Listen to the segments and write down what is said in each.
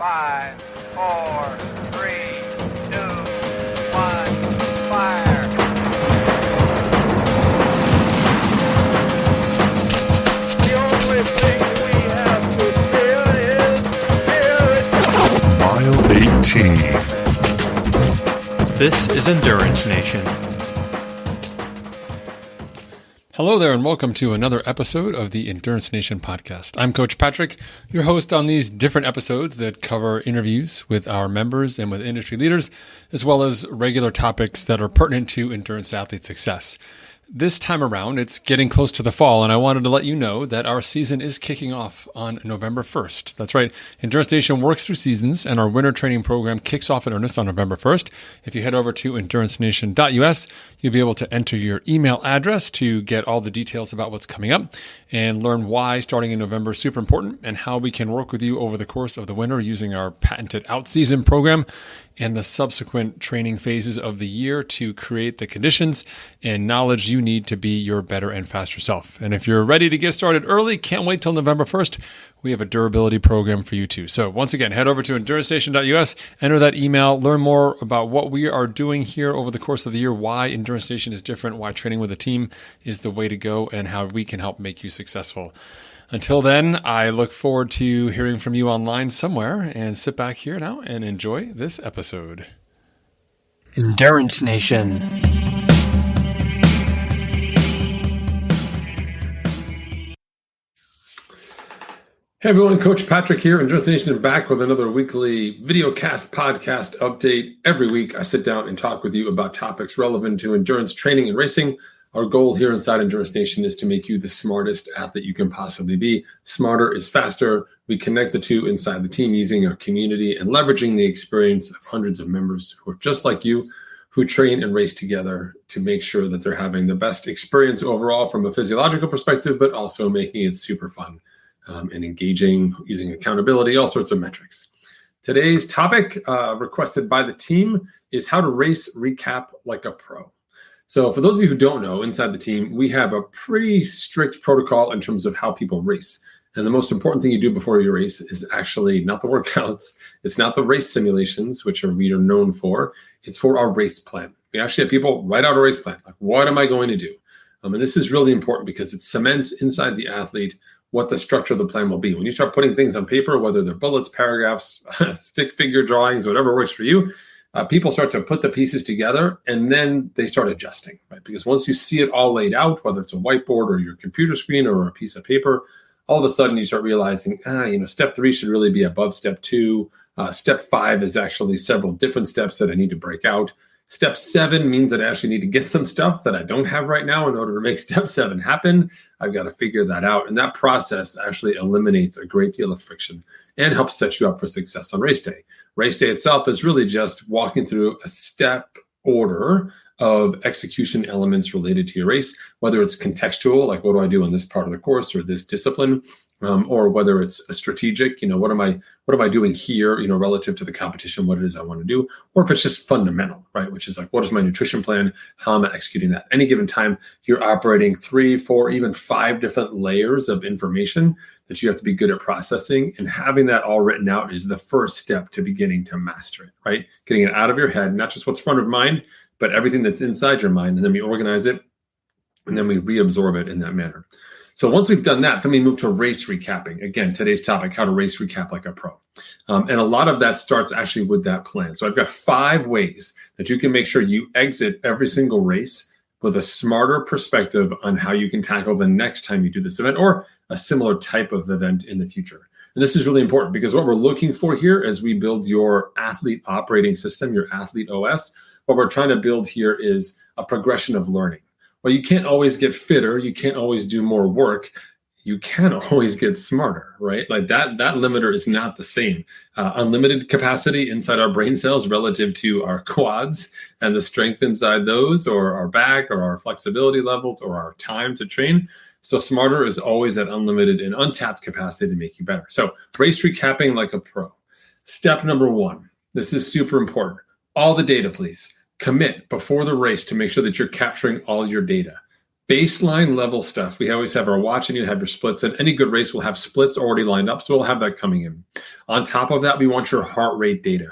5, 4, 3, 2, 1, fire. The only thing we have to fear is fear. Mile 18. This is Endurance Nation. Hello there, and welcome to another episode of the Endurance Nation podcast. I'm Coach Patrick, your host on these different episodes that cover interviews with our members and with industry leaders, as well as regular topics that are pertinent to endurance athlete success. This time around, it's getting close to the fall, and I wanted to let you know that our season is kicking off on November 1st. That's right. Endurance Nation works through seasons, and our winter training program kicks off in earnest on November 1st. If you head over to endurancenation.us, you'll be able to enter your email address to get all the details about what's coming up and learn why starting in November is super important and how we can work with you over the course of the winter using our patented out-season program and the subsequent training phases of the year to create the conditions and knowledge you need to be your better and faster self. And if you're ready to get started early, can't wait till November 1st, we have a durability program for you too. So once again, head over to endurancenation.us, enter that email, learn more about what we are doing here over the course of the year, why Endurance Nation is different, why training with a team is the way to go, and how we can help make you successful. Until then, I look forward to hearing from you online somewhere, and sit back here now and enjoy this episode. Endurance Nation. Hey everyone, Coach Patrick here, Endurance Nation back with another weekly videocast podcast update. Every week I sit down and talk with you about topics relevant to endurance training and racing. Our goal here inside Endurance Nation is to make you the smartest athlete you can possibly be. Smarter is faster. We connect the two inside the team using our community and leveraging the experience of hundreds of members who are just like you, who train and race together to make sure that they're having the best experience overall from a physiological perspective, but also making it super fun and engaging, using accountability, all sorts of metrics. Today's topic, requested by the team, is how to race recap like a pro. So for those of you who don't know, inside the team, we have a pretty strict protocol in terms of how people race. And the most important thing you do before you race is actually not the workouts. It's not the race simulations, which we are known for. It's for our race plan. We actually have people write out a race plan. Like, what am I going to do? And this is really important because it cements inside the athlete what the structure of the plan will be. When you start putting things on paper, whether they're bullets, paragraphs, stick figure drawings, whatever works for you, people start to put the pieces together and then they start adjusting, right? Because once you see it all laid out, whether it's a whiteboard or your computer screen or a piece of paper, all of a sudden you start realizing, step 3 should really be above step 2. Step 5 is actually several different steps that I need to break out. Step 7 means that I actually need to get some stuff that I don't have right now in order to make step 7 happen. I've got to figure that out. And that process actually eliminates a great deal of friction and helps set you up for success on race day. Race day itself is really just walking through a step order of execution elements related to your race, whether it's contextual, like what do I do on this part of the course or this discipline, or whether it's a strategic, what am I doing here, relative to the competition, what it is I want to do, or if it's just fundamental, right? Which is like, what is my nutrition plan? How am I executing that? Any given time, you're operating 3, 4, even 5 different layers of information that you have to be good at processing, and having that all written out is the first step to beginning to master it, right? Getting it out of your head, not just what's front of mind, but everything that's inside your mind, and then we organize it, and then we reabsorb it in that manner. So once we've done that, then we move to race recapping. Again, today's topic, how to race recap like a pro. And a lot of that starts actually with that plan. So I've got 5 ways that you can make sure you exit every single race with a smarter perspective on how you can tackle the next time you do this event or a similar type of event in the future. And this is really important because what we're looking for here as we build your athlete operating system, your athlete OS, what we're trying to build here is a progression of learning. Well, you can't always get fitter. You can't always do more work. You can always get smarter, right? Like that limiter is not the same. Unlimited capacity inside our brain cells relative to our quads and the strength inside those, or our back, or our flexibility levels, or our time to train. So smarter is always that unlimited and untapped capacity to make you better. So race recapping like a pro. Step number 1. This is super important. All the data, please. Commit before the race to make sure that you're capturing all your data. baseline level stuff. We always have our watch and you have your splits, and any good race will have splits already lined up. So we'll have that coming in. On top of that, we want your heart rate data.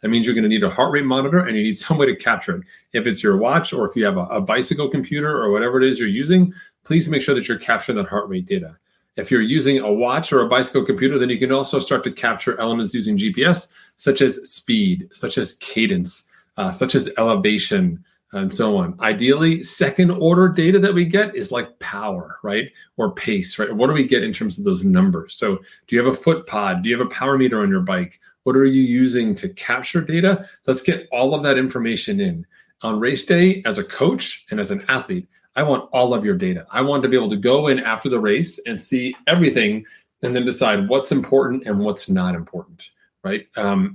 That means you're going to need a heart rate monitor and you need some way to capture it. If it's your watch or if you have a bicycle computer or whatever it is you're using, please make sure that you're capturing that heart rate data. If you're using a watch or a bicycle computer, then you can also start to capture elements using GPS, such as speed, such as cadence, such as elevation, and so on. Ideally, second order data that we get is like power, right? Or pace, right? What do we get in terms of those numbers? So do you have a foot pod? Do you have a power meter on your bike? What are you using to capture data? Let's get all of that information in. On race day, as a coach and as an athlete, I want all of your data. I want to be able to go in after the race and see everything and then decide what's important and what's not important. Right?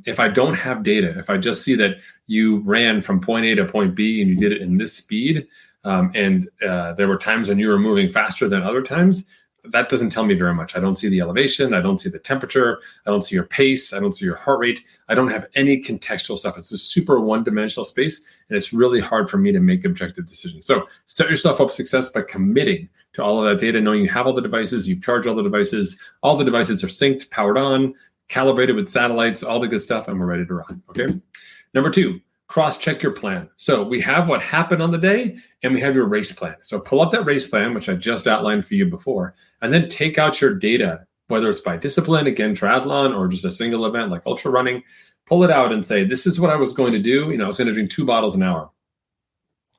If I don't have data, if I just see that you ran from point A to point B and you did it in this speed, and there were times when you were moving faster than other times, that doesn't tell me very much. I don't see the elevation. I don't see the temperature. I don't see your pace. I don't see your heart rate. I don't have any contextual stuff. It's a super one-dimensional space, and it's really hard for me to make objective decisions. So set yourself up for success by committing to all of that data, knowing you have all the devices, you've charged all the devices are synced, powered on, calibrated with satellites, all the good stuff, and we're ready to run, okay? Number 2, cross-check your plan. So we have what happened on the day, and we have your race plan. So pull up that race plan, which I just outlined for you before, and then take out your data, whether it's by discipline, again, triathlon, or just a single event like ultra running. Pull it out and say, this is what I was going to do. I was going to drink 2 bottles an hour.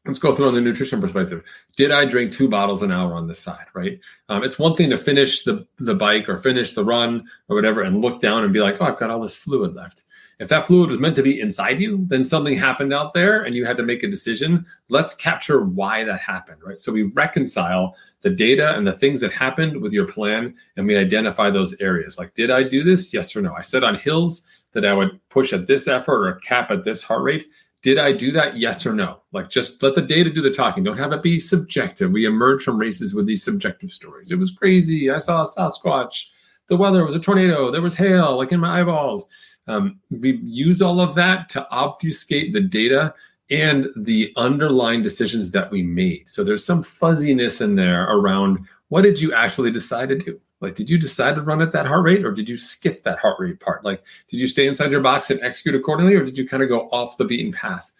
Let's go through on the nutrition perspective. Did I drink 2 bottles an hour on this side, right? It's one thing to finish the bike or finish the run or whatever and look down and be like, oh, I've got all this fluid left. If that fluid was meant to be inside you, then something happened out there and you had to make a decision. Let's capture why that happened, right? So we reconcile the data and the things that happened with your plan, and we identify those areas. Like, did I do this? Yes or no? I said on hills that I would push at this effort or cap at this heart rate. Did I do that? Yes or no? Like, just let the data do the talking. Don't have it be subjective. We emerge from races with these subjective stories. It was crazy. I saw a Sasquatch. The weather was a tornado. There was hail, like in my eyeballs. We use all of that to obfuscate the data and the underlying decisions that we made. So there's some fuzziness in there around what did you actually decide to do? Like, did you decide to run at that heart rate, or did you skip that heart rate part? Like, did you stay inside your box and execute accordingly, or did you kind of go off the beaten path?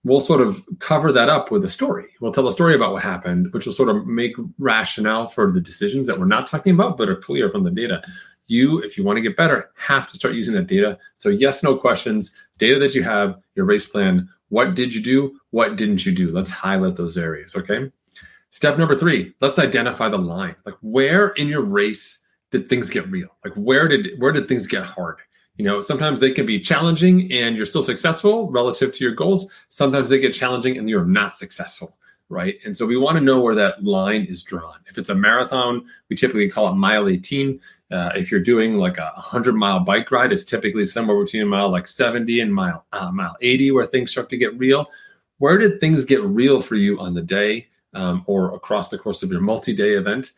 We'll sort of cover that up with a story. We'll tell a story about what happened, which will sort of make rationale for the decisions that we're not talking about, but are clear from the data. You, if you want to get better, have to start using that data. So yes, no questions, data that you have, your race plan. What did you do? What didn't you do? Let's highlight those areas, okay? Step number 3, let's identify the line. Like, where in your race did things get real? Like, where did things get hard? Sometimes they can be challenging and you're still successful relative to your goals. Sometimes they get challenging and you're not successful, right? And so we want to know where that line is drawn. If it's a marathon, we typically call it mile 18. If you're doing like a 100-mile bike ride, it's typically somewhere between mile like 70 and mile 80 where things start to get real. Where did things get real for you on the day? Or across the course of your multi-day event,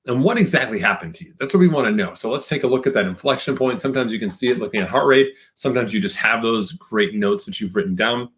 and what exactly happened to you? That's what we want to know. So let's take a look at that inflection point. Sometimes you can see it looking at heart rate. Sometimes you just have those great notes that you've written down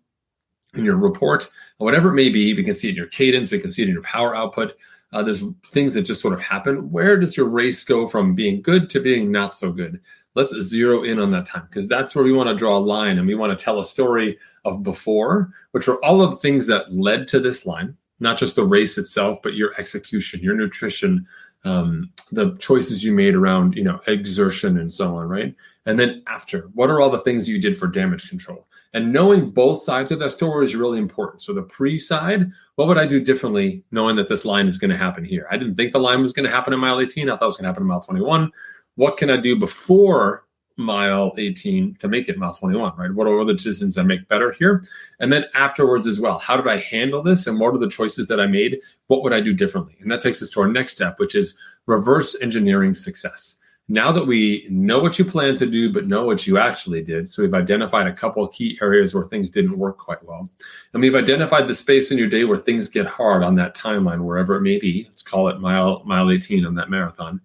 in your report, whatever it may be. We can see it in your cadence. We can see it in your power output. There's things that just sort of happen. Where does your race go from being good to being not so good? Let's zero in on that time, because that's where we want to draw a line, and we want to tell a story of before, which are all of the things that led to this line. Not just the race itself, but your execution, your nutrition, the choices you made around, exertion and so on, right? And then after, what are all the things you did for damage control? And knowing both sides of that story is really important. So the pre-side, what would I do differently knowing that this line is going to happen here? I didn't think the line was going to happen in mile 18. I thought it was going to happen in mile 21. What can I do before mile 18 to make it mile 21, right? What are the decisions I make better here? And then afterwards as well, how did I handle this? And what are the choices that I made? What would I do differently? And that takes us to our next step, which is reverse engineering success. Now that we know what you plan to do, but know what you actually did, so we've identified a couple of key areas where things didn't work quite well. And we've identified the space in your day where things get hard on that timeline, wherever it may be. Let's call it mile 18 on that marathon.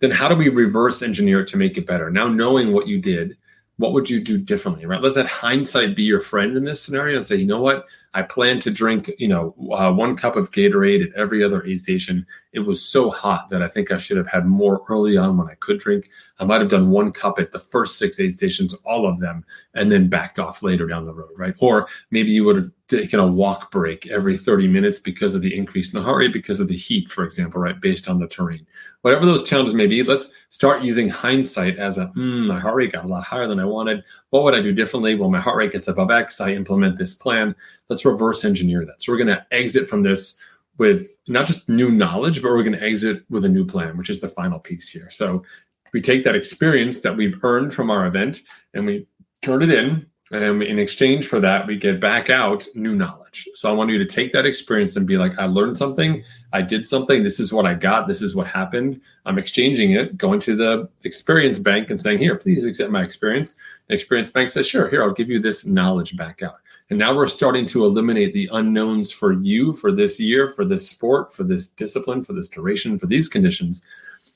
Then how do we reverse engineer it to make it better? Now knowing what you did, what would you do differently, right? Let's let hindsight be your friend in this scenario and say, you know what? I plan to drink, 1 cup of Gatorade at every other aid station. It was so hot that I think I should have had more early on when I could drink. I might have done 1 cup at the first 6 aid stations, all of them, and then backed off later down the road, right? Or maybe you would have taken a walk break every 30 minutes because of the increase in the heart rate, because of the heat, for example, right? Based on the terrain. Whatever those challenges may be, let's start using hindsight as my heart rate got a lot higher than I wanted. What would I do differently? Well, my heart rate gets above X. I implement this plan. Let's reverse engineer that. So we're going to exit from this with not just new knowledge, but we're going to exit with a new plan, which is the final piece here. So we take that experience that we've earned from our event and we turn it in. And in exchange for that, we get back out new knowledge. So I want you to take that experience and be like, I learned something. I did something. This is what I got. This is what happened. I'm exchanging it, going to the experience bank and saying, here, please accept my experience. The experience bank says, sure, here, I'll give you this knowledge back out. And now we're starting to eliminate the unknowns for you, for this year, for this sport, for this discipline, for this duration, for these conditions.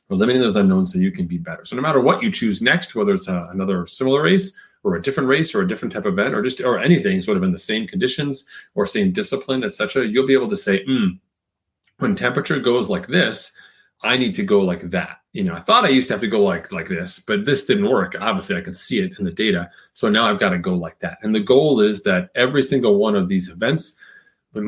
We're limiting those unknowns so you can be better. So no matter what you choose next, whether it's another similar race, or a different race or a different type of event or anything sort of in the same conditions or same discipline, etc., you'll be able to say, when temperature goes like this, I need to go like that. I thought I used to have to go like this, but this didn't work. Obviously, I can see it in the data. So now I've got to go like that. And the goal is that every single one of these events, the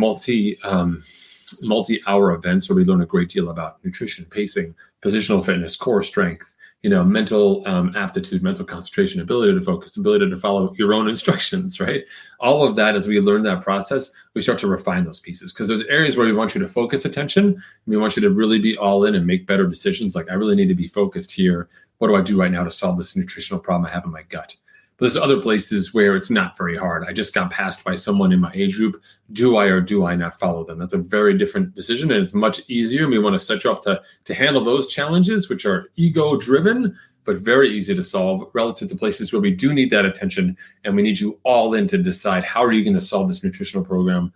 multi-hour events where we learn a great deal about nutrition, pacing, positional fitness, core strength, mental aptitude, mental concentration, ability to focus, ability to follow your own instructions, right? All of that, as we learn that process, we start to refine those pieces because there's areas where we want you to focus attention. And we want you to really be all in and make better decisions. Like, I really need to be focused here. What do I do right now to solve this nutritional problem I have in my gut? But there's other places where it's not very hard. I just got passed by someone in my age group. Do I or do I not follow them? That's a very different decision, and it's much easier. And we want to set you up to handle those challenges, which are ego-driven, but very easy to solve relative to places where we do need that attention, and we need you all in to decide how are you going to solve this nutritional program,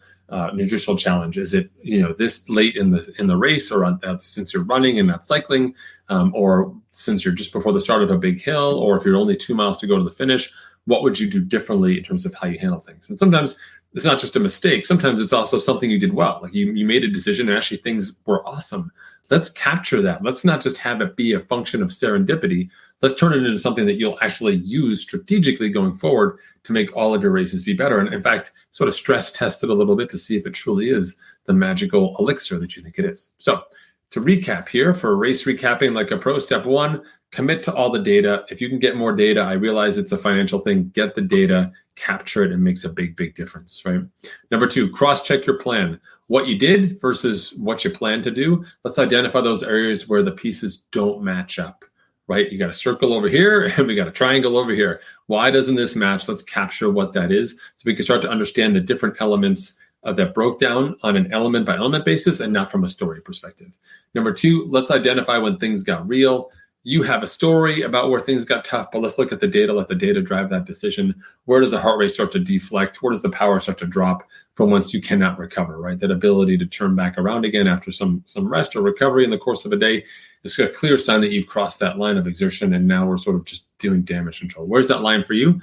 nutritional challenge. Is it this late in the race, or since you're running and not cycling, or since you're just before the start of a big hill, or if you're only 2 miles to go to the finish? What would you do differently in terms of how you handle things? And sometimes it's not just a mistake. Sometimes it's also something you did well. Like you made a decision and actually things were awesome. Let's capture that. Let's not just have it be a function of serendipity. Let's turn it into something that you'll actually use strategically going forward to make all of your races be better. And in fact, sort of stress test it a little bit to see if it truly is the magical elixir that you think it is. So to recap here, for race recapping like a pro, step 1, commit to all the data. If you can get more data, I realize it's a financial thing, get the data, capture it, and makes a big, big difference, right? Number 2, cross-check your plan. What you did versus what you plan to do. Let's identify those areas where the pieces don't match up, right? You got a circle over here and we got a triangle over here. Why doesn't this match? Let's capture what that is so we can start to understand the different elements that broke down on an element by element basis and not from a story perspective. Number 2, let's identify when things got real. You have a story about where things got tough, but let's look at the data, let the data drive that decision. Where does the heart rate start to deflect? Where does the power start to drop from once you cannot recover, right? That ability to turn back around again after some rest or recovery in the course of a day is a clear sign that you've crossed that line of exertion, and now we're sort of just doing damage control. Where's that line for you?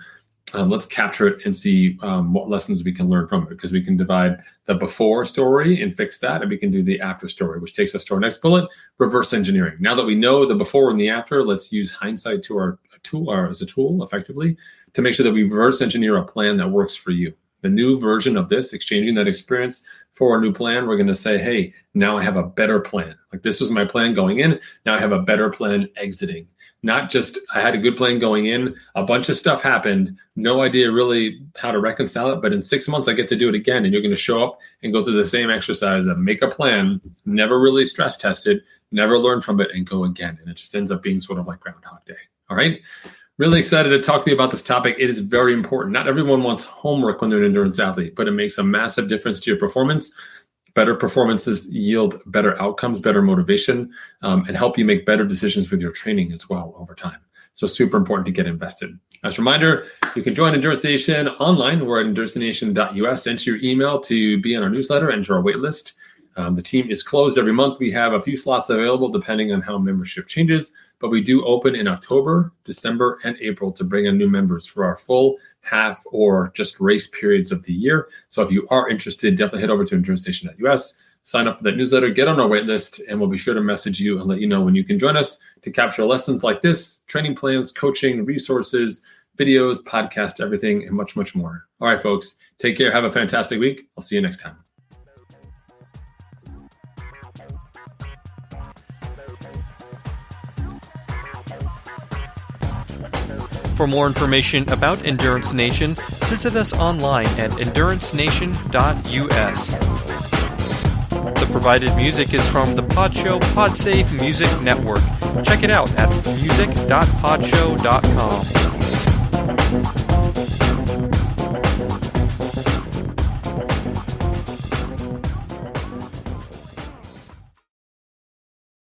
Let's capture it and see what lessons we can learn from it, because we can divide the before story and fix that, and we can do the after story, which takes us to our next bullet, reverse engineering. Now that we know the before and the after, let's use hindsight as a tool effectively to make sure that we reverse engineer a plan that works for you. The new version of this, exchanging that experience for a new plan, we're going to say, hey, now I have a better plan. Like, this was my plan going in. Now I have a better plan exiting. Not just I had a good plan going in, a bunch of stuff happened, no idea really how to reconcile it, but in 6 months I get to do it again, and you're going to show up and go through the same exercise of make a plan, never really stress tested, never learn from it, and go again. And it just ends up being sort of like Groundhog Day. All right? Really excited to talk to you about this topic. It is very important. Not everyone wants homework when they're an endurance athlete, but it makes a massive difference to your performance. Better performances yield better outcomes, better motivation, and help you make better decisions with your training as well over time. So super important to get invested. As a reminder, you can join Endurance Nation online. We're at endurancenation.us. Enter your email to be on our newsletter, enter our wait list. The team is closed every month. We have a few slots available depending on how membership changes, but we do open in October, December, and April to bring in new members for our full, half, or just race periods of the year. So if you are interested, definitely head over to endurancenation.us, sign up for that newsletter, get on our wait list, and we'll be sure to message you and let you know when you can join us to capture lessons like this, training plans, coaching, resources, videos, podcasts, everything, and much, much more. All right, folks, take care. Have a fantastic week. I'll see you next time. For more information about Endurance Nation, visit us online at endurancenation.us. The provided music is from the Podshow Podsafe Music Network. Check it out at music.podshow.com.